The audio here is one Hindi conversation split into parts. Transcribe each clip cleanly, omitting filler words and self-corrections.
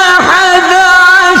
11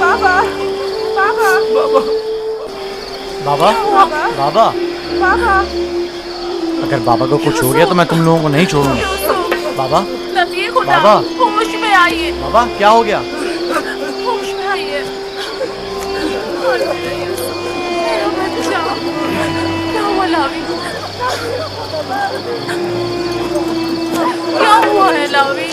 पापा पापा बाबा बाबा पापा अगर बाबा को कुछ हो गया तो मैं तुम लोगों को नहीं छोड़ूंगा। बाबा नबी खुदा बाबा। होश में आइए, बाबा क्या हो गया? होश में आइए। मेरा बच्चा क्या हुआ लावी? क्या हुआ है लावी?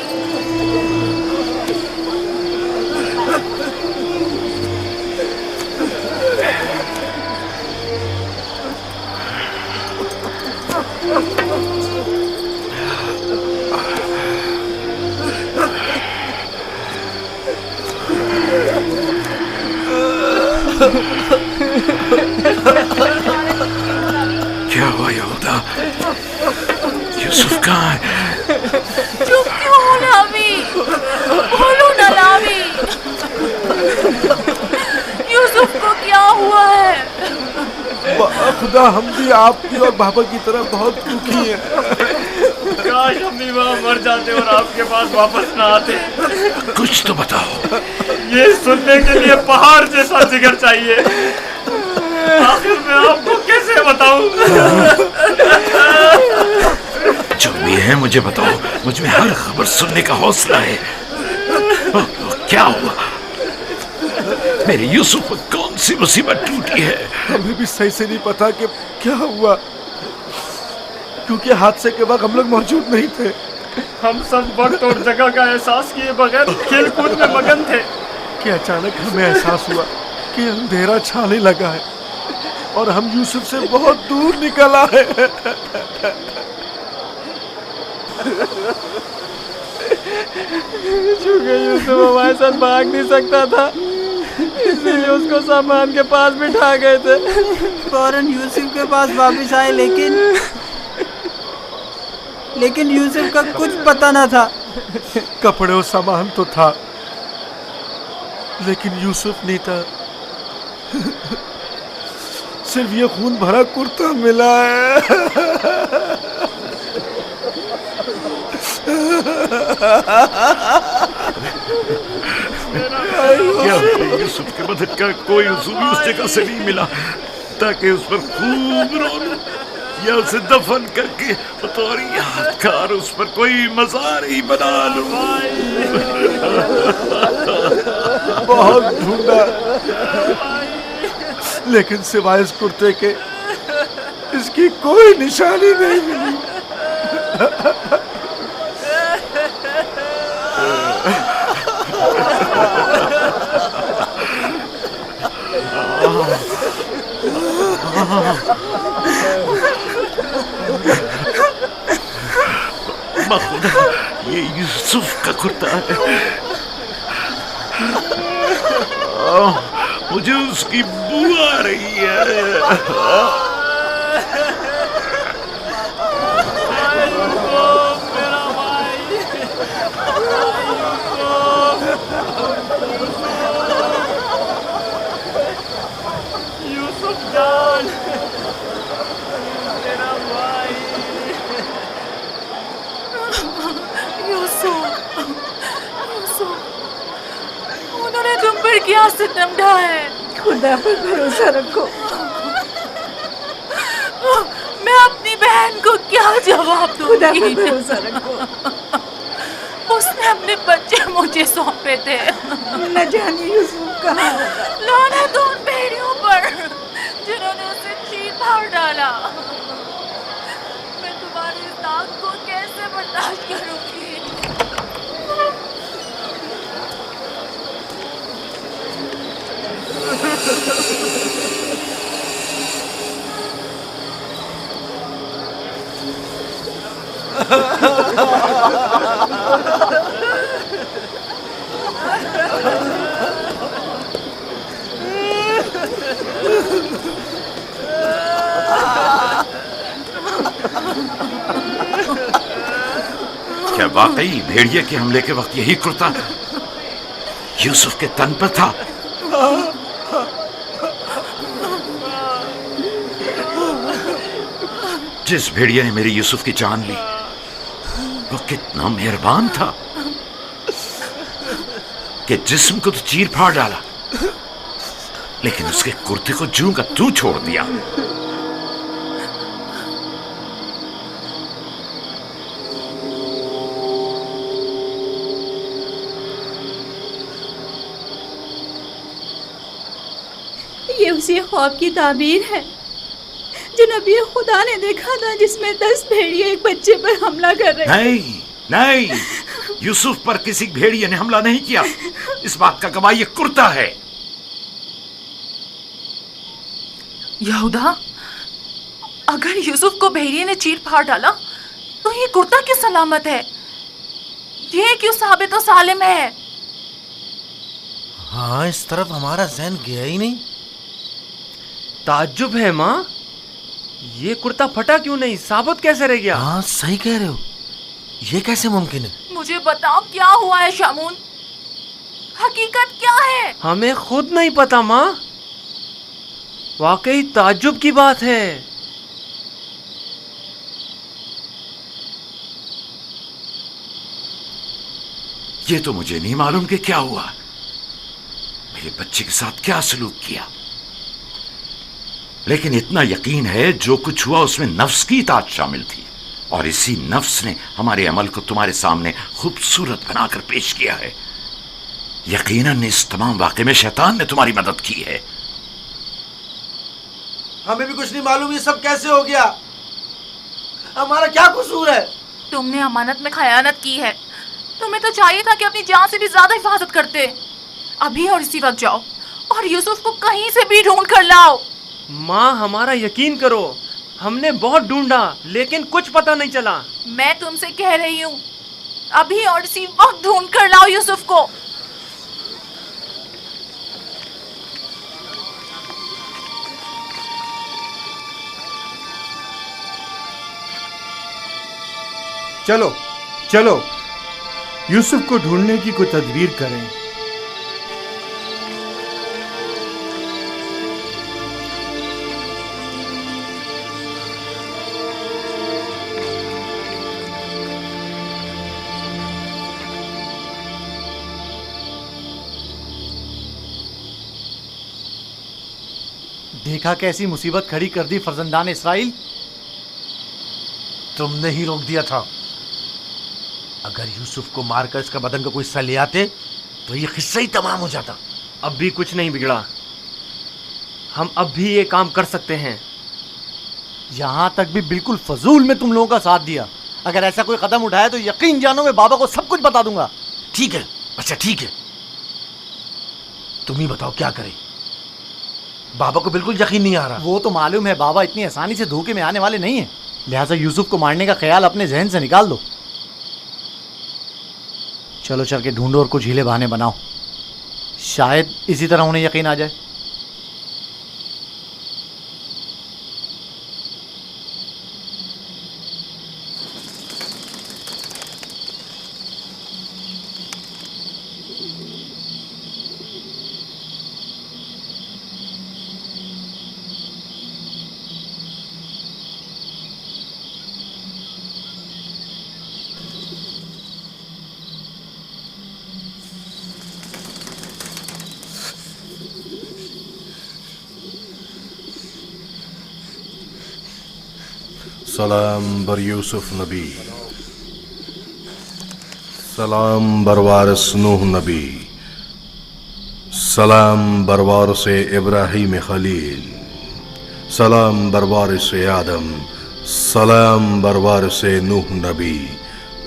क्या हुआ यहूदा? यूसुफ कहाँ है? चुप क्यों हो लावी? बोलो ना लावी, यूसुफ को क्या हुआ है? खुदा हम भी आपकी और बाबा की तरह बहुत दुखी हैं। काश हम भी वहाँ मर जाते और आपके पास वापस ना आते। कुछ तो बताओ। ये सुनने के लिए पहाड़ जैसा जिगर चाहिए। आखिर मैं आपको कैसे बताऊं? जो भी है मुझे बताओ, मुझ में हर खबर सुनने का हौसला है। क्या हुआ? मेरे यूसुफ पर कौन सी मुसीबत टूटी है? हमें भी सही से नहीं पता कि क्या हुआ, क्योंकि हादसे के वक्त हम लोग मौजूद नहीं थे। हम सब वक्त और जगह का एहसास किए बगैर खेल कूद में मगन थे कि अचानक हमें एहसास हुआ कि अंधेरा छाने लगा है और हम यूसुफ से बहुत दूर निकल आए। चूंकि यूसुफ हमारे साथ भाग नहीं सकता था, इसलिए उसको सामान के पास बिठा गए थे। फौरन यूसुफ के पास वापस आए, लेकिन यूसुफ का कुछ पता न था। कपड़े और सामान तो था, लेकिन यूसुफ नहीं था। सिर्फ ये खून भरा कुर्ता मिला है। क्या यूसुफ के बदन का कोई उसूल उस जगह से नहीं मिला ताकि उस पर खूब रो लूं या उसे दफन करके बतौर यादगार उस पर कोई मज़ार ही बना लूं। बहुत ढूंढा, लेकिन सिवाय इस कुर्ते के इसकी कोई निशानी नहीं मिली। खुदा, ये यूसुफ का कुर्ता है। मुझे उसकी बू आ रही है। यूसुफ जान, मेरा भाई। यूसुफ, उन्होंने तुम पर क्या सितम ढाया है? खुदा पर भरोसा रखो। मैं अपनी बहन को क्या जवाब दूंगी? खुदा पर भरोसा रखो। अपने बच्चे मुझे सौंपे थे। न जाने यूसुफ कहाँ होगा। लानत उन भेड़ियों पर जिन्होंने उसे चीर फाड़ डाला। मैं तुम्हारी इस आग को कैसे बर्दाश्त करूंगी? क्या वाकई भेड़िए के हमले के वक्त यही कुर्ता यूसुफ के तन पर था? जिस भेड़िए ने मेरे यूसुफ की जान ली वो कितना मेहरबान था कि जिस्म को तो चीर फाड़ डाला लेकिन उसके कुर्ते को जूं का तू छोड़ दिया। ये उसी ख्वाब की ताबीर है जो नबी खुदा ने देखा था, जिसमें 10 भेड़िए एक बच्चे पर हमला कर रहे थे। नहीं नहीं, यूसुफ पर किसी भेड़िए ने हमला नहीं किया। इस बात का गवाह ये कुर्ता है। यहूदा, अगर यूसुफ को भेड़िए ने चीर फाड़ डाला तो ये कुर्ता क्यों सलामत है? ये क्यों साबित और सालिम है? हाँ, इस तरफ हमारा ज़हन गया ही नहीं। ताज्जुब है माँ, ये कुर्ता फटा क्यों नहीं, साबुत कैसे रह गया? हाँ, सही कह रहे हो, ये कैसे मुमकिन है? मुझे बताओ क्या हुआ है शामून, हकीकत क्या है? हमें खुद नहीं पता माँ, वाकई ताज्जुब की बात है। ये तो मुझे नहीं मालूम कि क्या हुआ, मेरे बच्चे के साथ क्या सलूक किया, लेकिन इतना यकीन है जो कुछ हुआ उसमें नफ्स की इताअत शामिल थी और इसी नफ्स ने हमारे अमल को तुम्हारे सामने खूबसूरत बनाकर पेश किया है। यकीनन इस तमाम वाक़े में शैतान ने तुम्हारी मदद की है। हमें भी कुछ नहीं मालूम ये सब कैसे हो गया, हमारा क्या कसूर है? तुमने अमानत में खयानत की है। तुम्हें तो चाहिए था कि अपनी जान से भी ज्यादा हिफाजत करते। अभी और इसी वक्त जाओ और यूसुफ को कहीं से भी ढूंढ कर लाओ। माँ, हमारा यकीन करो, हमने बहुत ढूंढा लेकिन कुछ पता नहीं चला। मैं तुमसे कह रही हूँ, अभी और इसी वक्त ढूंढ कर लाओ यूसुफ को। चलो चलो, यूसुफ को ढूंढने की कोई तदबीर करें। देखा कैसी मुसीबत खड़ी कर दी फर्जंदान इसराइल। तुमने ही रोक दिया था। अगर यूसुफ को मारकर इसका बदन का कोई हिस्सा ले आते तो ये किस्सा ही तमाम हो जाता। अब भी कुछ नहीं बिगड़ा, हम अब भी ये काम कर सकते हैं। यहां तक भी बिल्कुल फजूल में तुम लोगों का साथ दिया। अगर ऐसा कोई कदम उठाया तो यकीन जानो मैं बाबा को सब कुछ बता दूंगा। ठीक है, अच्छा ठीक है, तुम ही बताओ क्या करें। बाबा को बिल्कुल यकीन नहीं आ रहा। वो तो मालूम है बाबा इतनी आसानी से धोखे में आने वाले नहीं है, लिहाजा यूसुफ को मारने का ख्याल अपने जहन से निकाल दो। चलो चल के ढूंढो और कुछ हीले बहाने बनाओ, शायद इसी तरह उन्हें यकीन आ जाए। सलाम बर यूसुफ नबी। सलाम बरवारस नूह नबी, सलाम बरवारस इब्राहीम खलील, सलाम बरवारस आदम, सलाम बरवारस नूह नबी,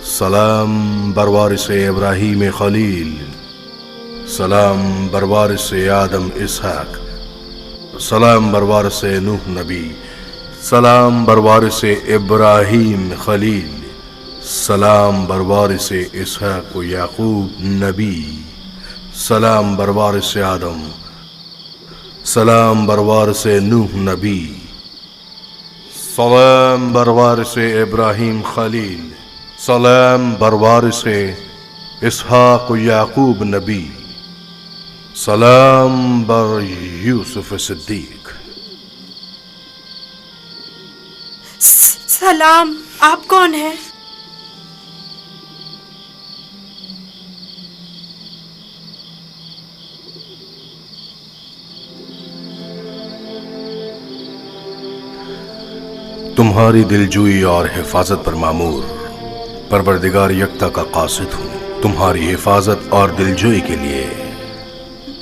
सलाम बरवारस इब्राहीम खलील, सलाम बरवारस आदम इसहाक, सलाम बरवारस नूह नबी, सलाम बरवारस इब्राहीम खलील, सलाम बरवारस इसहाक व याकूब नबी, सलाम बरवारस आदम, सलाम बरवारस नूह नबी, सलाम बरवारस इब्राहीम खलील, सलाम बरवारस इसहाक व याकूब नबी, सलाम बर यूसुफ सिद्दीक। सलाम, आप कौन हैं? तुम्हारी दिलजोई और हिफाजत पर मामूर परवरदिगार यकता का कासिद हूँ। तुम्हारी हिफाजत और दिलजोई के लिए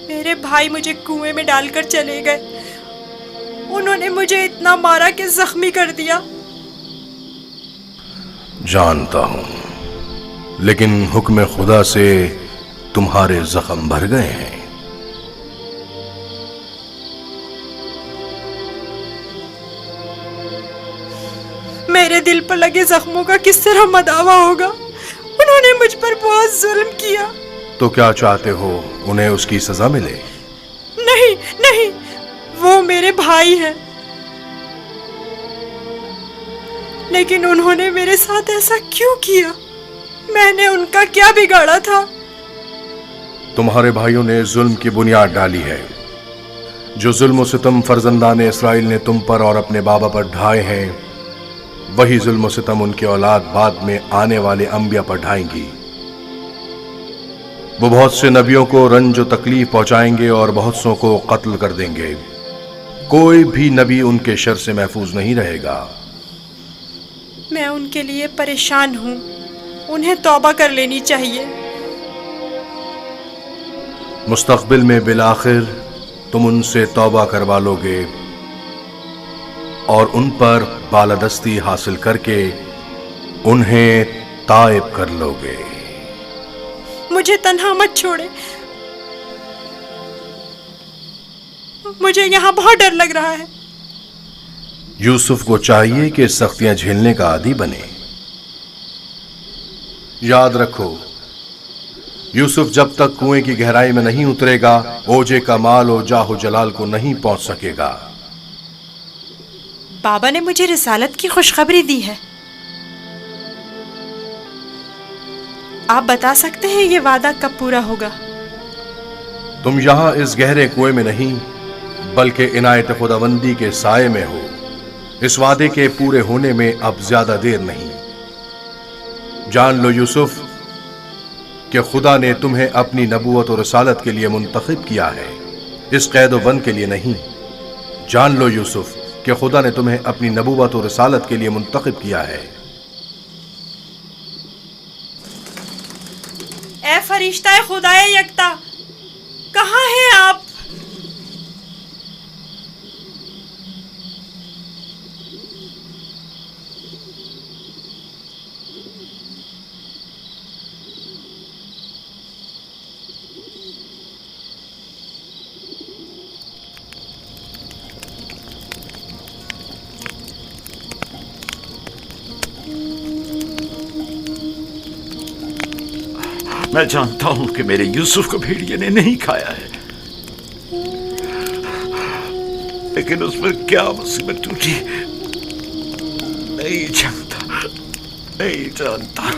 मेरे भाई मुझे कुएं में डालकर चले गए। उन्होंने मुझे इतना मारा कि जख्मी कर दिया। जानता हूँ, लेकिन हुक्म खुदा से तुम्हारे जख्म भर गए हैं। मेरे दिल पर लगे जख्मों का किस तरह मदावा होगा? उन्होंने मुझ पर बहुत जुल्म किया। तो क्या चाहते हो, उन्हें उसकी सजा मिले? नहीं नहीं, वो मेरे भाई हैं, लेकिन उन्होंने मेरे साथ ऐसा क्यों किया? मैंने उनका क्या बिगाड़ा था? तुम्हारे भाइयों ने जुल्म की बुनियाद डाली है। जो जुल्म व सितम फर्जंदान इसराइल ने तुम पर और अपने बाबा पर ढाए हैं, वही जुल्म व सितम उनकी औलाद बाद में आने वाले अंबिया पर ढाएंगी। वो बहुत से नबियों को रंज व तकलीफ पहुंचाएंगे और बहुत सौ को कत्ल कर देंगे। कोई भी नबी उनके शर से महफूज नहीं रहेगा। मैं उनके लिए परेशान हूँ। उन्हें तौबा कर लेनी चाहिए। मुस्तकबिल में बिलाखिर तुम उनसे तौबा करवा लोगे और उन पर बालादस्ती हासिल करके उन्हें ताइब कर लोगे। मुझे तन्हा मत छोड़े। मुझे यहाँ बहुत डर लग रहा है। यूसुफ को चाहिए कि सख्तियां झेलने का आदी बने। याद रखो, यूसुफ जब तक कुएं की गहराई में नहीं उतरेगा, ओजे का माल और जाहो जलाल को नहीं पहुंच सकेगा। बाबा ने मुझे रिसालत की खुशखबरी दी है। आप बता सकते हैं ये वादा कब पूरा होगा? तुम यहां इस गहरे कुएं में नहीं, बल्कि इनायत खुदावंदी के साये में हो। इस वादे के पूरे होने में अब ज्यादा देर नहीं। जान लो यूसुफ कि खुदा ने तुम्हें अपनी नबूवत और रिसालत के लिए मुंतखब किया है, इस कैद व बंद के लिए नहीं। जान लो यूसुफ कि खुदा ने तुम्हें अपनी नबूवत और रिसालत के लिए मुंतखब किया है। ए फरिश्ता खुदाए यकता, कहाँ हैं आप? मैं जानता हूं कि मेरे यूसुफ को भेड़िए ने नहीं खाया है, लेकिन उस पर क्या मुसीबत टूटी नहीं जानता, नहीं जानता।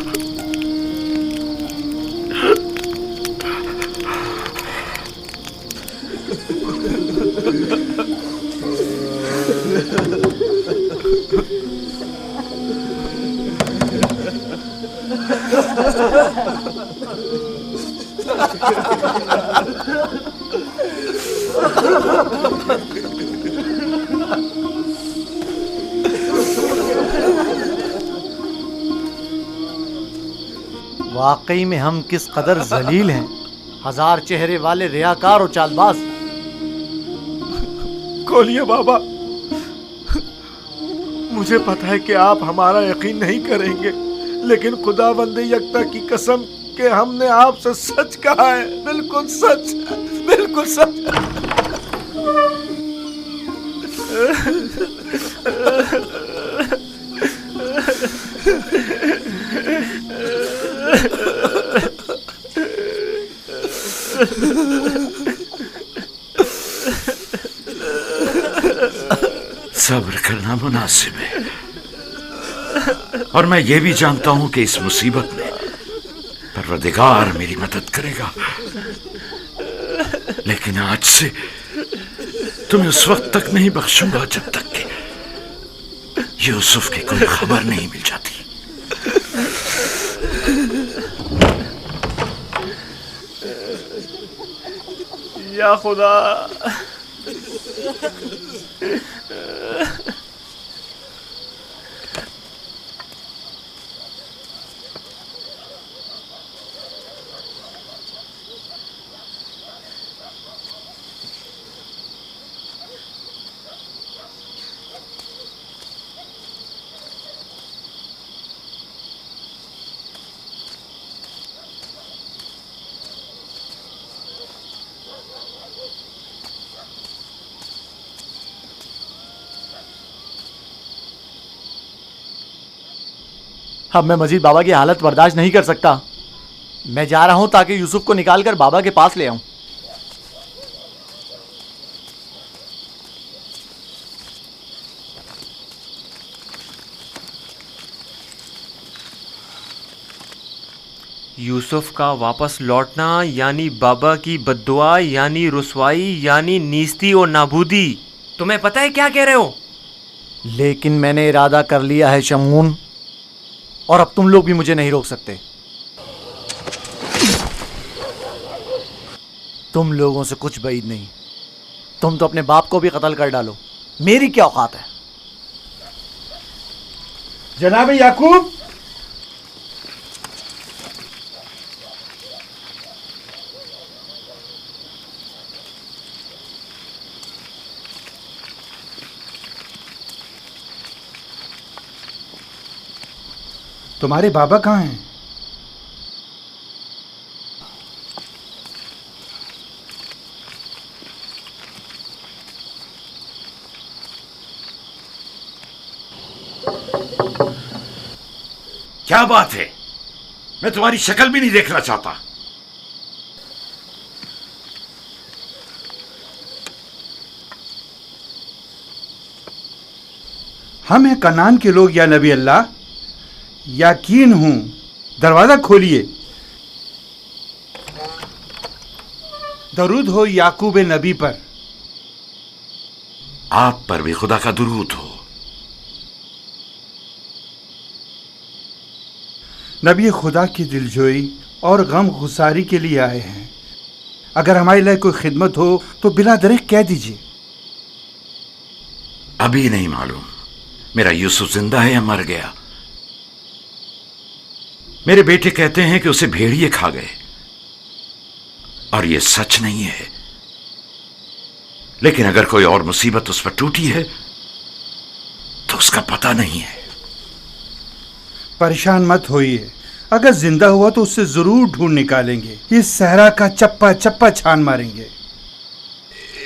वाकई में हम किस कदर जलील हैं, हजार चेहरे वाले रियाकार और चालबाज। खोलिए बाबा, मुझे पता है कि आप हमारा यकीन नहीं करेंगे, लेकिन खुदावंद यकता की कसम कि हमने आपसे सच कहा है, बिल्कुल सच, बिल्कुल सच। सब्र करना मुनासिब है, और मैं ये भी जानता हूं कि इस मुसीबत में परवरदिगार मेरी मदद करेगा। लेकिन आज से तुम्हें उस वक्त तक नहीं बख्शूंगा जब तक कि यूसुफ की कोई खबर नहीं मिल जाती। या खुदा, अब मैं मजीद बाबा की हालत बर्दाश्त नहीं कर सकता। मैं जा रहा हूं ताकि यूसुफ को निकालकर बाबा के पास ले आऊं। यूसुफ का वापस लौटना यानी बाबा की बद्दुआ, यानी रुसवाई, यानी नीस्ती और नाबूदी। तुम्हें पता है क्या कह रहे हो? लेकिन मैंने इरादा कर लिया है शमून, और अब तुम लोग भी मुझे नहीं रोक सकते। तुम लोगों से कुछ बैद नहीं। तुम तो अपने बाप को भी कत्ल कर डालो, मेरी क्या औकात है? जनाब याकूब, तुम्हारे बाबा कहाँ हैं? क्या बात है? मैं तुम्हारी शक्ल भी नहीं देखना चाहता। हम हैं कनान के लोग या नबी अल्लाह, यकीन हूं, दरवाजा खोलिए। दरूद हो याकूब नबी पर। आप पर भी खुदा का दुरूद हो। नबी खुदा की दिलजोई और गम गुसारी के लिए आए हैं। अगर हमारे लिए कोई खिदमत हो तो बिला दरेक कह दीजिए। अभी नहीं मालूम मेरा यूसुफ जिंदा है या मर गया। मेरे बेटे कहते हैं कि उसे भेड़िए खा गए, और यह सच नहीं है। लेकिन अगर कोई और मुसीबत उस पर टूटी है तो उसका पता नहीं है। परेशान मत होइए, अगर जिंदा हुआ तो उससे जरूर ढूंढ निकालेंगे। इस सहरा का चप्पा चप्पा छान मारेंगे।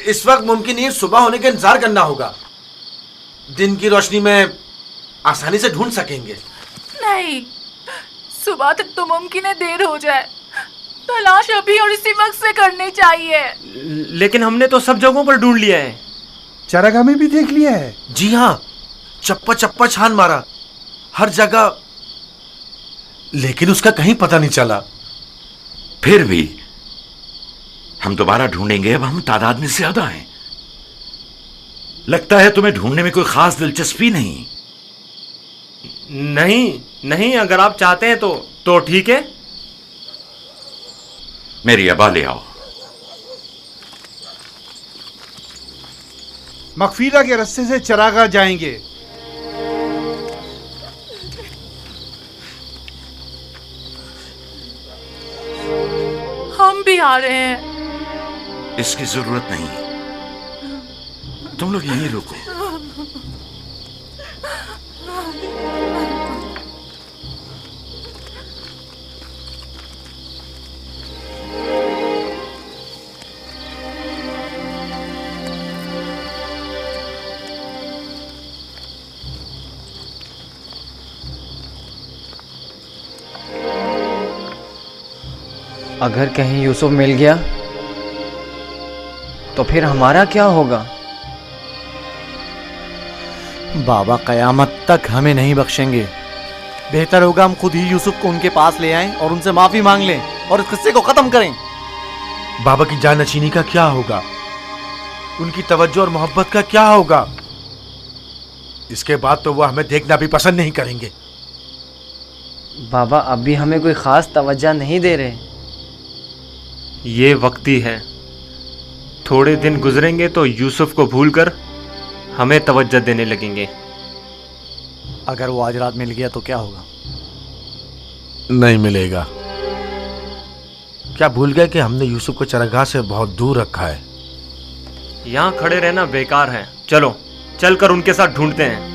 इस वक्त मुमकिन नहीं, सुबह होने का इंतजार करना होगा। दिन की रोशनी में आसानी से ढूंढ सकेंगे। नहीं, सुबह तक तो मुमकिन है देर हो जाए। तलाश अभी और इसी वक्त से करनी चाहिए। लेकिन हमने तो सब जगहों पर ढूंढ लिया है। चरागाह में भी देख लिया है। जी हाँ, चप्पा चप्पा छान मारा हर जगह, लेकिन उसका कहीं पता नहीं चला। फिर भी हम दोबारा ढूंढेंगे। अब हम तादाद में ज्यादा हैं। लगता है तुम्हें ढूंढने में कोई खास दिलचस्पी नहीं। नहीं, अगर आप चाहते हैं तो ठीक है। मेरी अबा ले आओ। मगफीरा के रास्ते से चरागाह जाएंगे। हम भी आ रहे हैं। इसकी जरूरत नहीं, तुम लोग यहीं रुको। अगर कहीं यूसुफ मिल गया तो फिर हमारा क्या होगा? बाबा कयामत तक हमें नहीं बख्शेंगे। बेहतर होगा हम खुद ही यूसुफ को उनके पास ले आएं और उनसे माफी मांग लें और इस किस्से को खत्म करें। बाबा की जाननशीनी का क्या होगा? उनकी तवज्जो और मोहब्बत का क्या होगा? इसके बाद तो वह हमें देखना भी पसंद नहीं करेंगे। बाबा अब भी हमें कोई खास तवज्जो नहीं दे रहे। ये वक्ती है, थोड़े दिन गुजरेंगे तो यूसुफ को भूलकर हमें तवज्जो देने लगेंगे। अगर वो आज रात मिल गया तो क्या होगा? नहीं मिलेगा। क्या भूल गए कि हमने यूसुफ को चरगाह से बहुत दूर रखा है? यहाँ खड़े रहना बेकार है। चलो चलकर उनके साथ ढूंढते हैं।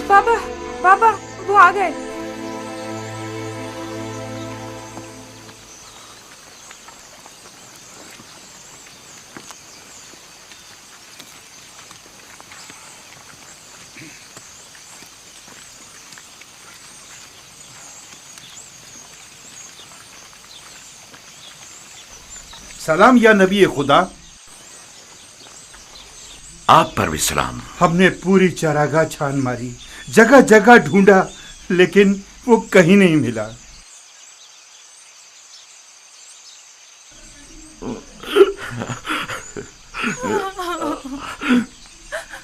बाबा बाबा वो आ गए। सलाम या नबी खुदा। आप पर भी सलाम। हमने पूरी चरागाह छान मारी, जगह जगह ढूंढा, लेकिन वो कहीं नहीं मिला।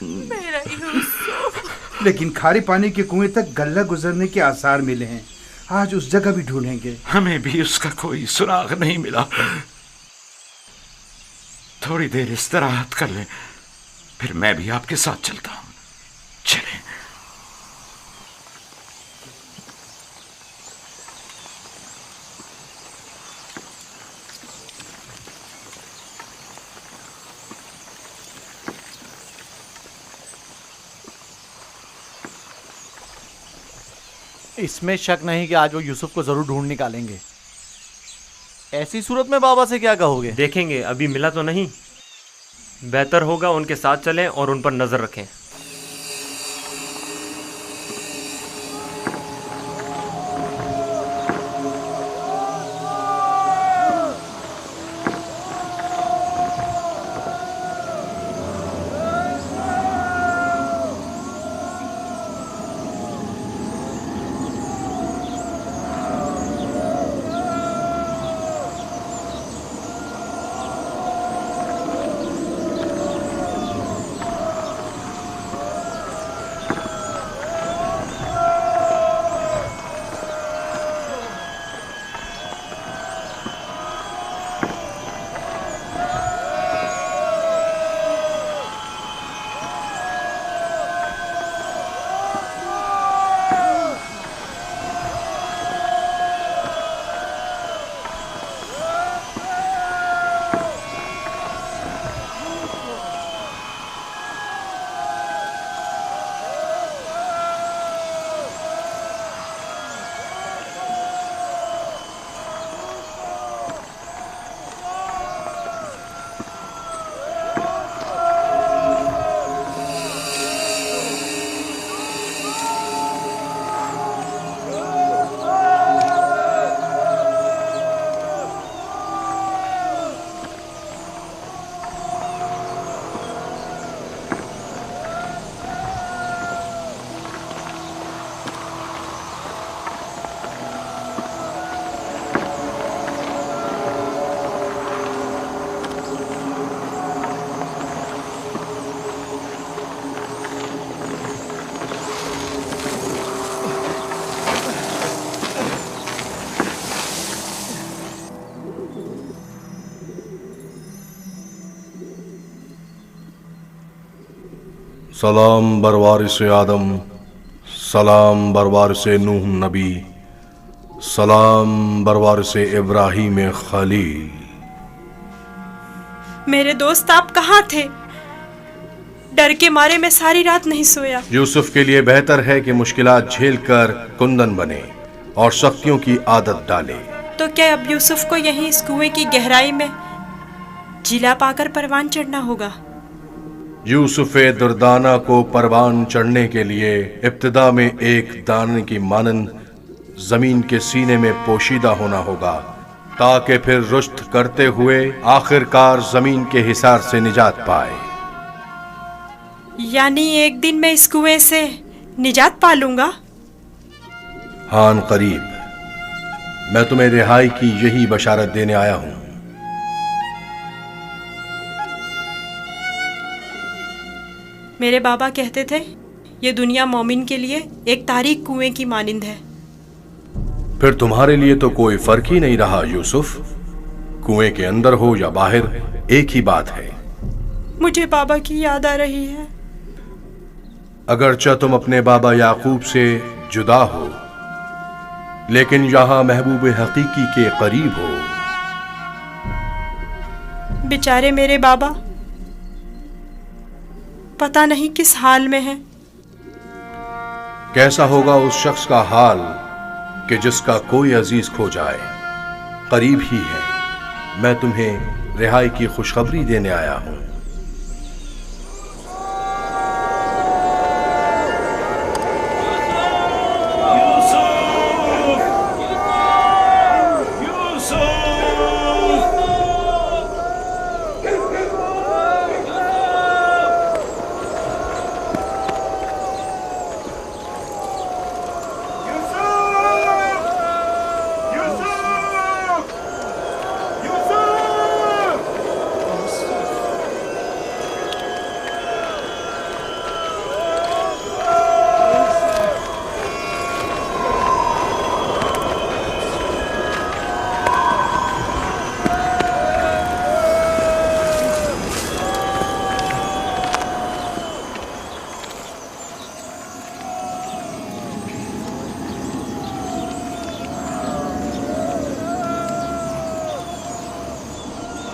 मेरा यूसुफ। लेकिन खारे पानी के कुएं तक गल्ला गुजरने के आसार मिले हैं। आज उस जगह भी ढूंढेंगे। हमें भी उसका कोई सुराग नहीं मिला। थोड़ी देर इस्तराहत कर लें, फिर मैं भी आपके साथ चलता हूं। चलें। इसमें शक नहीं कि आज वो यूसुफ को जरूर ढूंढ निकालेंगे। ऐसी सूरत में बाबा से क्या कहोगे? देखेंगे, अभी मिला तो नहीं। बेहतर होगा उनके साथ चलें और उन पर नजर रखें। सलाम बरवारिस आदम, सलाम बरवारिस नूह नबी, सलाम बरवारिस इब्राहीम खलील। मेरे दोस्त आप कहाँ थे? डर के मारे मैं सारी रात नहीं सोया। यूसुफ के लिए बेहतर है कि मुश्किलात झेल कर कुंदन बने और सख्तियों की आदत डाले। तो क्या अब यूसुफ को यहीं इस कुएं की गहराई में जिला पाकर परवान चढ़ना होगा? यूसुफ दुर्दाना को परवान चढ़ने के लिए इब्तिदा में एक दाने की मानंद जमीन के सीने में पोशीदा होना होगा, ताकि फिर रुश्त करते हुए आखिरकार जमीन के हिसार से निजात पाए। यानी एक दिन मैं इस कुएं से निजात पा लूंगा? हान करीब। मैं तुम्हें रिहाई की यही बशारत देने आया हूं। मेरे बाबा कहते थे ये दुनिया मोमिन के लिए एक तारीक कुएं की मानिंद है। फिर तुम्हारे लिए तो कोई फर्क ही नहीं रहा यूसुफ। कुएं के अंदर हो या बाहर, एक ही बात है। मुझे बाबा की याद आ रही है। अगरचा तुम अपने बाबा याकूब से जुदा हो, लेकिन यहां महबूब हकीकी के करीब हो। बेचारे मेरे बाबा पता नहीं किस हाल में हैं। कैसा होगा उस शख्स का हाल कि जिसका कोई अजीज खो जाए। करीब ही है। मैं तुम्हें रिहाई की खुशखबरी देने आया हूं।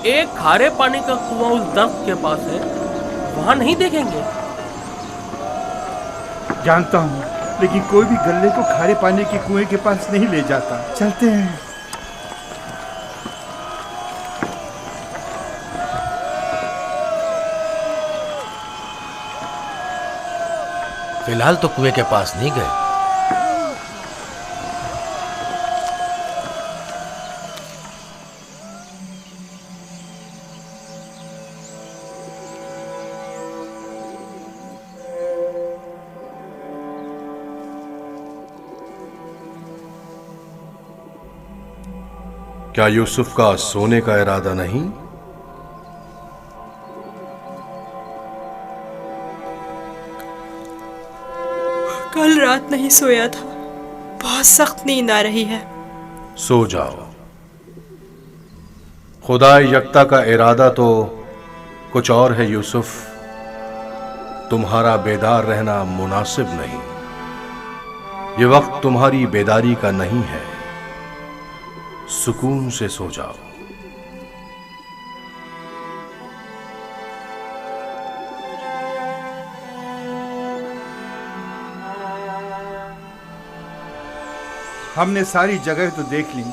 एक खारे पानी का कुआं उस दर्ख्त के पास है, वहां नहीं देखेंगे? जानता हूँ, लेकिन कोई भी गल्ले को खारे पानी के कुएं के पास नहीं ले जाता। चलते हैं। फिलहाल तो कुएं के पास नहीं गए। क्या यूसुफ का सोने का इरादा नहीं? कल रात नहीं सोया था, बहुत सख्त नींद आ रही है। सो जाओ। खुदा यकता का इरादा तो कुछ और है यूसुफ। तुम्हारा बेदार रहना मुनासिब नहीं। ये वक्त तुम्हारी बेदारी का नहीं है। सुकून से सो जाओ। हमने सारी जगह तो देख ली,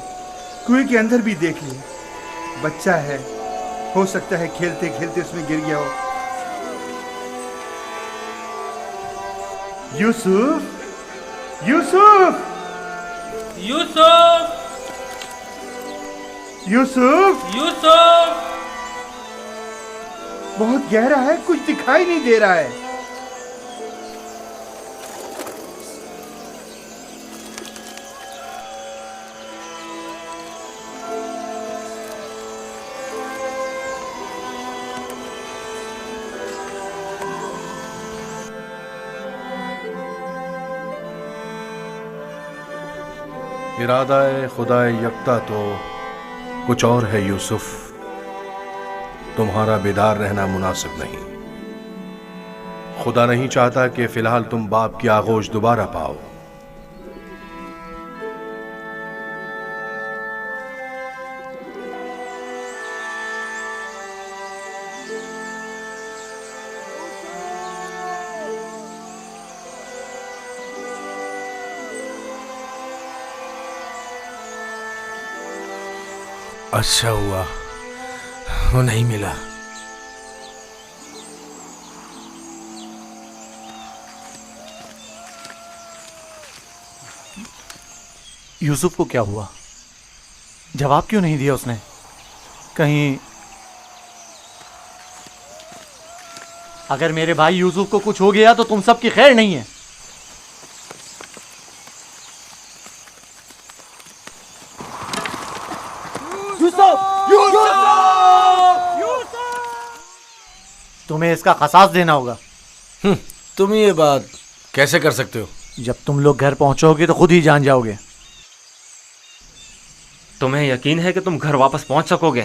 कुएं के अंदर भी देख ली। बच्चा है, हो सकता है खेलते खेलते उसमें गिर गया हो। यूसुफ, यूसुफ, यूसुफ, यूसुफ, यूसुफ! बहुत गहरा है, कुछ दिखाई नहीं दे रहा है। इरादा खुदा यकता तो कुछ और है यूसुफ। तुम्हारा बेदार रहना मुनासिब नहीं। खुदा नहीं चाहता कि फिलहाल तुम बाप की आगोश दोबारा पाओ। अच्छा हुआ वो नहीं मिला। यूसुफ को क्या हुआ? जवाब क्यों नहीं दिया उसने? कहीं अगर मेरे भाई यूसुफ को कुछ हो गया तो तुम सबकी खैर नहीं है। तुम्हें इसका खसास देना होगा। तुम ये बात कैसे कर सकते हो? जब तुम लोग घर पहुंचोगे तो खुद ही जान जाओगे। तुम्हें यकीन है कि तुम घर वापस पहुंच सकोगे?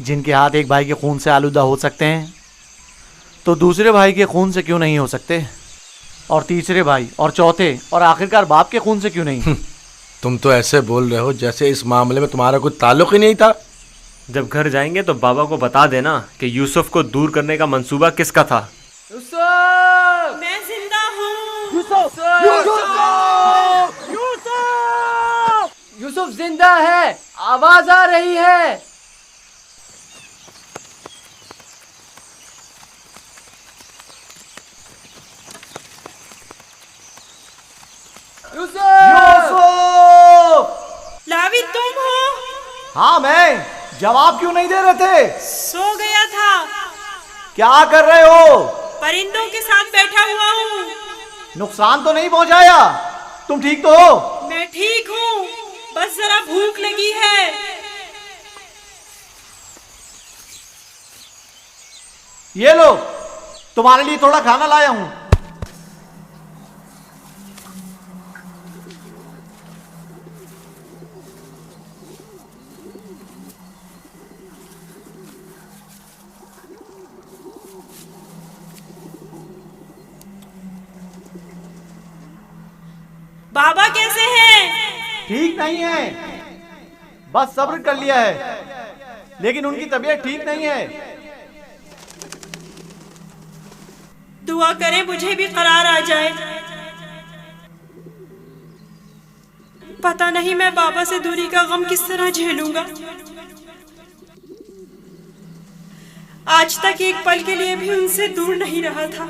जिनके हाथ एक भाई के खून से आलूदा हो सकते हैं तो दूसरे भाई के खून से क्यों नहीं हो सकते? और तीसरे भाई और चौथे और आखिरकार बाप के खून से क्यों नहीं? तुम तो ऐसे बोल रहे हो जैसे इस मामले में तुम्हारा कोई ताल्लुक ही नहीं था। जब घर जाएंगे तो बाबा को बता देना कि यूसुफ को दूर करने का मंसूबा किसका था। मैं जिंदा हूँ। यूसुफ जिंदा है, आवाज आ रही है। लावी तुम हो? हाँ मैं। जवाब क्यों नहीं दे रहे थे? सो गया था। क्या कर रहे हो? परिंदों के साथ बैठा हुआ हूँ। नुकसान तो नहीं पहुंचाया? तुम ठीक तो हो? मैं ठीक हूँ, बस जरा भूख लगी है। ये लो, तुम्हारे लिए थोड़ा खाना लाया हूं। बाबा कैसे हैं? ठीक नहीं है, बस सब्र कर लिया है, लेकिन उनकी तबीयत ठीक नहीं है। दुआ करें मुझे भी करार आ जाए। पता नहीं मैं बाबा से दूरी का गम किस तरह झेलूंगा। आज तक एक पल के लिए भी उनसे दूर नहीं रहा था।